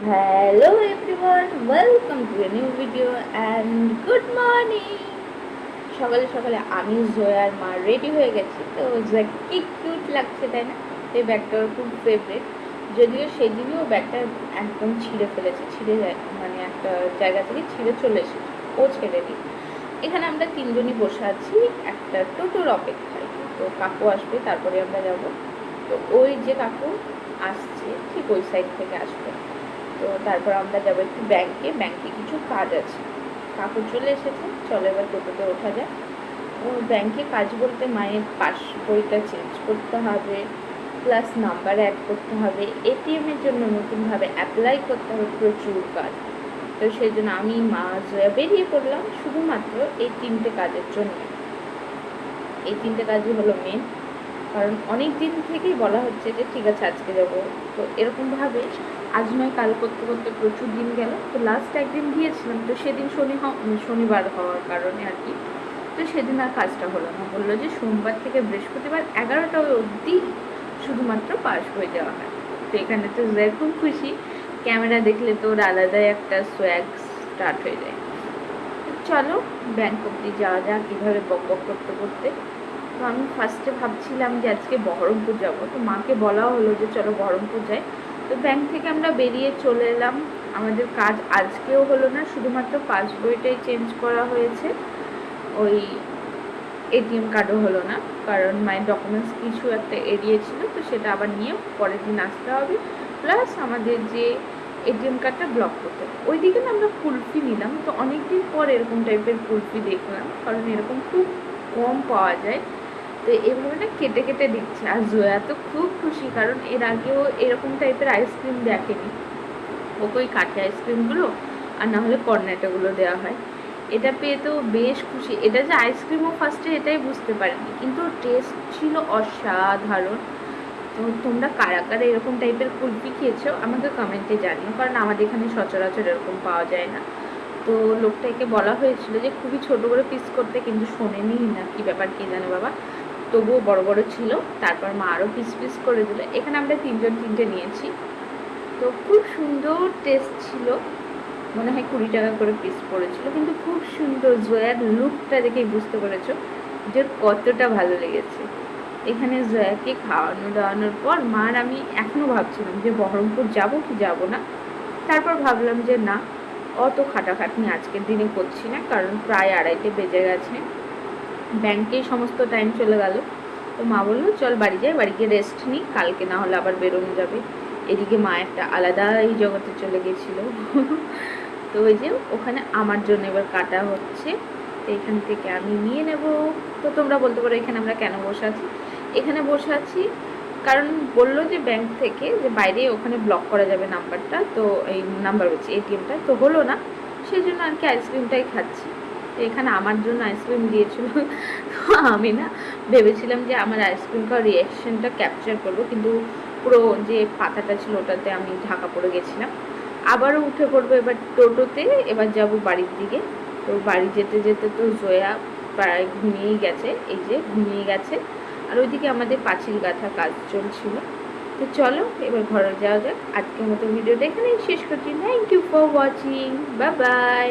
Hello everyone, welcome to a new video and good morning. সকালে সকালে আমি জয়ার মা রেডি হয়ে গেছি। তো কি কিউট লাগছে তাই না? এই ব্যাগটা ওর খুব ফেভারিট। যদিও সেদিনও ব্যাগটা একদম ছিঁড়ে ফেলেছে, ছিঁড়ে যায় মানে একটা জায়গা থেকে ছিঁড়ে চলে এসেছে, ও ছেড়েনি। এখানে আমরা তিনজনই বসে আছি একটা টোটোর অপেক্ষায়। তো কাকু আসবে, তারপরে আমরা যাব। তো ওই যে কাকু আসছে ঠিক ওই সাইড থেকে আসবে। তো তারপর আমরা যাবো একটু ব্যাংকে কিছু কাজ আছে। কাকু চলে এসেছে, চলো এবার টোটোতে ওঠা যায়। ও ব্যাংকে কাজ বলতে মায়ের পাস বইটা চেঞ্জ করতে হবে, প্লাস নাম্বার অ্যাড করতে হবে, এটিএমের জন্য নতুনভাবে অ্যাপ্লাই করতে হবে, প্রচুর কাজ। তো সেই জন্য আমি মা জয়া বেরিয়ে পড়লাম শুধুমাত্র এই তিনটে কাজের জন্য। এই তিনটে কাজই হলো মেন, কারণ অনেক দিন থেকেই বলা হচ্ছে যে ঠিক আছে আজকে যাবো। তো এরকমভাবে আজ নয় কাল করতে করতে প্রচুর দিন গেল। তো লাস্ট একদিন গিয়েছিলাম, তো সেদিন শনিবার হওয়ার কারণে আর কি। তো সেদিন আর কাজটা হলো না, বললো যে সোমবার থেকে বৃহস্পতিবার 11টা অবধি শুধুমাত্র পাস বই দেওয়া হয়। তো এখানে তো খুব খুশি, ক্যামেরা দেখলে তো ওর আলাদাই একটা সোয়াগ স্টার্ট হয়ে যায়। চলো ব্যাংক অবধি যাওয়া যাক কীভাবে বক বক করতে করতে। তো আমি ফার্স্টে ভাবছিলাম যে আজকে বহরমপুর যাব, তো মাকে বলা হলো যে চলো বহরমপুর যাই। তো ব্যাংক থেকে আমরা বেরিয়ে চলে এলাম। আমাদের কাজ আজকেও হলো না, শুধুমাত্র পাস বইটাই চেঞ্জ করা হয়েছে, ওই এটিএম কার্ডও হলো না, কারণ মায়ের ডকুমেন্টস কিছু একটা এড়িয়ে ছিল, তো সেটা আবার নিয়ে পরের দিন আসতে হবে। প্লাস আমাদের যে এটিএম কার্ডটা ব্লক করতে হবে। ওইদিকে না আমরা কুলফি নিলাম, তো অনেক দিন পর এরকম টাইপের কুলফি দেখলাম, কারণ এরকম খুব কম পাওয়া যায়। তো এভাবে না কেটে কেটে দিচ্ছে, আর জয়া তো খুব খুশি, কারণ এর আগেও এরকম টাইপের আইসক্রিম দেখেনি। ওকে ওই কাঠে আইসক্রিমগুলো আর না হলে কর্নেটাগুলো দেওয়া হয়, এটা পেয়ে তো বেশ খুশি। এটা যে আইসক্রিমও ফার্স্টে এটাই বুঝতে পারিনি, কিন্তু টেস্ট ছিল অসাধারণ। তো তোমরা কারা কারা এরকম টাইপের কুলফি খেয়েছো আমাকে কমেন্টে জানিও, কারণ আমাদের এখানে সচরাচর এরকম পাওয়া যায় না। তো লোকটাকে বলা হয়েছিল যে খুবই ছোট করে পিস করতে, কিন্তু শোনেনি না, কি ব্যাপার কে জানে বাবা। তবুও বড় বড় ছিল, তারপর মা আরও পিস পিস করে দিল। এখানে আমরা তিনটে নিয়েছি। তো খুব সুন্দর টেস্ট ছিল, মনে হয় 20 টাকা করে পিস পড়েছিল, কিন্তু খুব সুন্দর। জয়ার লুকটা দেখেই বুঝতে পেরেছো যে কতটা ভালো লেগেছে। এখানে জয়াকে খাওয়ানো দাওয়ানোর পর মার আমি এখনও ভাবছিলাম যে বহরমপুর যাব কি যাব না। তারপর ভাবলাম যে না, অত খাটাখাটনি আজকের দিনে করছি না, কারণ প্রায় 2:30 বেজে গেছে, ব্যাংকেই সমস্ত টাইম চলে গেল। তো মা বললো চল বাড়ি যাই, বাড়ি গিয়ে রেস্ট নিই, কালকে না হলে আবার বেরোনো যাবে। এদিকে মা একটা আলাদাই জগতে চলে গেছিলো। তো ওই যে ওখানে আমার জন্য এবার কাটা হচ্ছে, তো এখান থেকে আমি নিয়ে নেব। তো তোমরা বলতে পারো এখানে আমরা কেন বসে আছি। এখানে বসে আছি কারণ বললো যে ব্যাংক থেকে যে বাইরে ওখানে ব্লক করা যাবে নাম্বারটা, তো এই নাম্বার হচ্ছে এটিএমটা, তো হলো না, সেই জন্য আর কি আইসক্রিমটাই খাচ্ছি। তো এখানে আমার জন্য আইসক্রিম দিয়েছিল। তো আমি না ভেবেছিলাম যে আমার আইসক্রিম খাওয়ার রিয়াকশানটা ক্যাপচার করবো, কিন্তু পুরো যে পাতাটা ছিল ওটাতে আমি ঢাকা পড়ে গেছিলাম। আবারও উঠে পড়বো এবার টোটোতে, এবার যাব বাড়ির দিকে। তো বাড়ি যেতে যেতে তো জয়া প্রায় ঘুমিয়েই গেছে, এই যে ঘুমিয়ে গেছে, আর ওইদিকে আমাদের পাঁচিল গাঁথা কাজ চলছিল। তো চলো এবার ঘরে যাওয়া যাক। আজকের মতো ভিডিওটা এখানেই শেষ করছি। Thank you for watching, bye by.